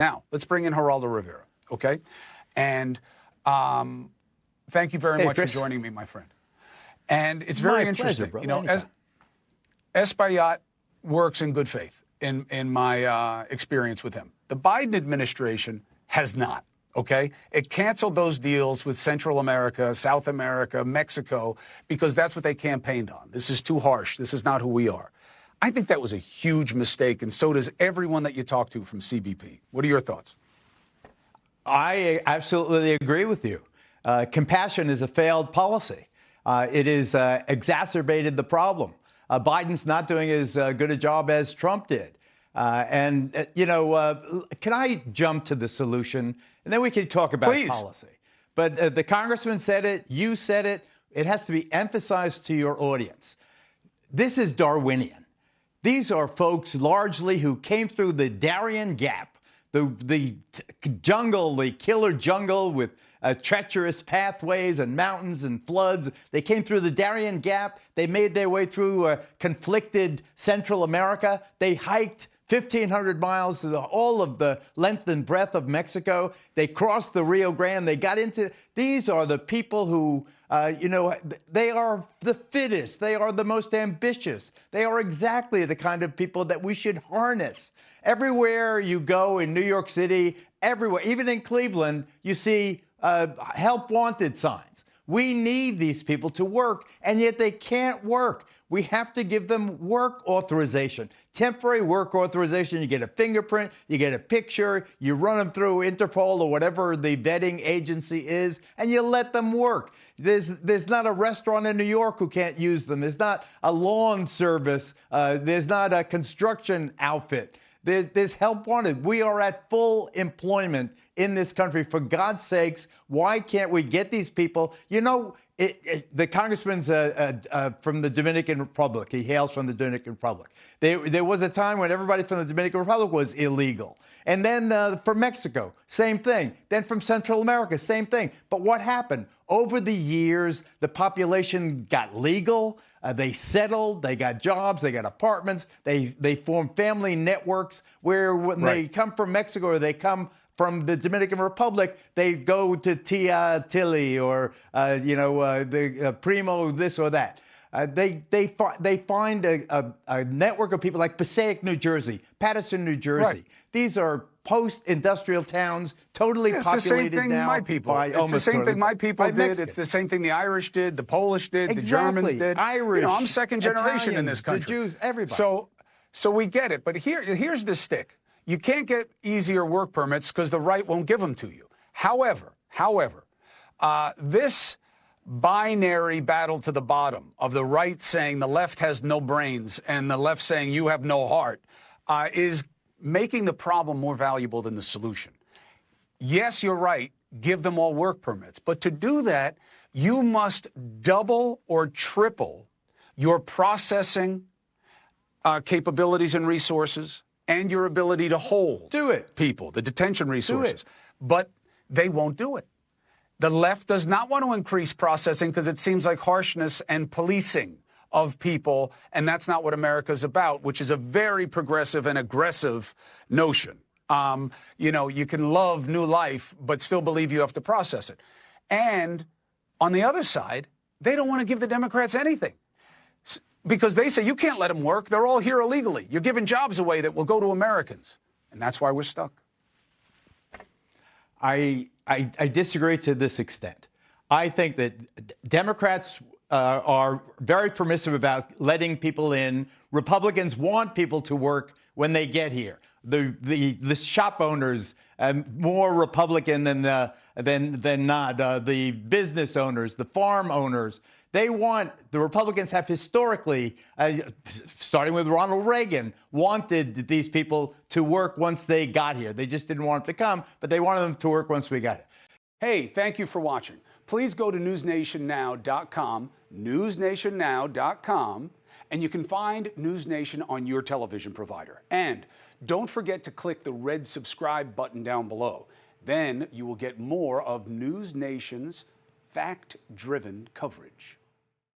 Now, let's bring in Geraldo Rivera, okay? And thank you very much Chris, for joining me, my friend. And it's very interesting. Pleasure, you know, Espaillat works in good faith, in my experience with him. The Biden administration has not, okay? It canceled those deals with Central America, South America, Mexico, because that's what they campaigned on. This is too harsh. This is not who we are. I think that was a huge mistake, and so does everyone that you talk to from CBP. What are your thoughts? I absolutely agree with you. Compassion is a failed policy. It has exacerbated the problem. Biden's not doing as good a job as Trump did. Can I jump to the solution? And then we can talk about policy. But the congressman said it. You said it. It has to be emphasized to your audience. This is Darwinian. These are folks largely who came through the Darien Gap, the jungle, the killer jungle with treacherous pathways and mountains and floods. They came through the Darien Gap. They made their way through conflicted Central America. They hiked 1,500 miles to all of the length and breadth of Mexico. They crossed the Rio Grande. They got into, these are the people who, they are the fittest. They are the most ambitious. They are exactly the kind of people that we should harness. Everywhere you go in New York City, everywhere, even in Cleveland, you see help wanted signs. We need these people to work, and yet they can't work. We have to give them work authorization, temporary work authorization. You get a fingerprint, you get a picture, you run them through Interpol or whatever the vetting agency is, and you let them work. There's not a restaurant in New York who can't use them. There's not a lawn service. There's not a construction outfit. There's help wanted. We are at full employment in this country. For God's sakes, why can't we get these people? You know, the congressman's from the Dominican Republic. He hails from the Dominican Republic. There was a time when everybody from the Dominican Republic was illegal. And then from Mexico, same thing. Then from Central America, same thing. But what happened? Over the years, the population got legal. They settled, they got jobs, they got apartments, they formed family networks where when they come from Mexico or they come from the Dominican Republic, they go to Tia Tilly or, the Primo this or that. They find a network of people like Passaic, New Jersey, Paterson, New Jersey. Right. These are post-industrial towns, totally populated now by It's the same thing my people did. It's the same thing the Irish did, the Polish did, the Germans did. Irish, I'm second generation Italians, in this country. The Jews, everybody. So we get it. But here's the stick. You can't get easier work permits because the right won't give them to you. However, this binary battle to the bottom of the right saying the left has no brains and the left saying you have no heart is making the problem more valuable than the solution. Yes, you're right. Give them all work permits. But to do that, you must double or triple your processing capabilities and resources and your ability to hold people, the detention resources. But they won't do it. The left does not want to increase processing because it seems like harshness and policing of people, and that's not what America's about, which is a very progressive and aggressive notion. You can love new life, but still believe you have to process it. And on the other side, they don't want to give the Democrats anything because they say you can't let them work. They're all here illegally. You're giving jobs away that will go to Americans. And that's why we're stuck. I disagree to this extent. I think that Democrats are very permissive about letting people in. Republicans want people to work when they get here. The shop owners more Republican than not. The business owners, the farm owners. The Republicans have historically, starting with Ronald Reagan, wanted these people to work once they got here. They just didn't want them to come, but they wanted them to work once we got here. Hey, thank you for watching. Please go to newsnationnow.com, newsnationnow.com, and you can find News Nation on your television provider. And don't forget to click the red subscribe button down below. Then you will get more of News Nation's fact-driven coverage.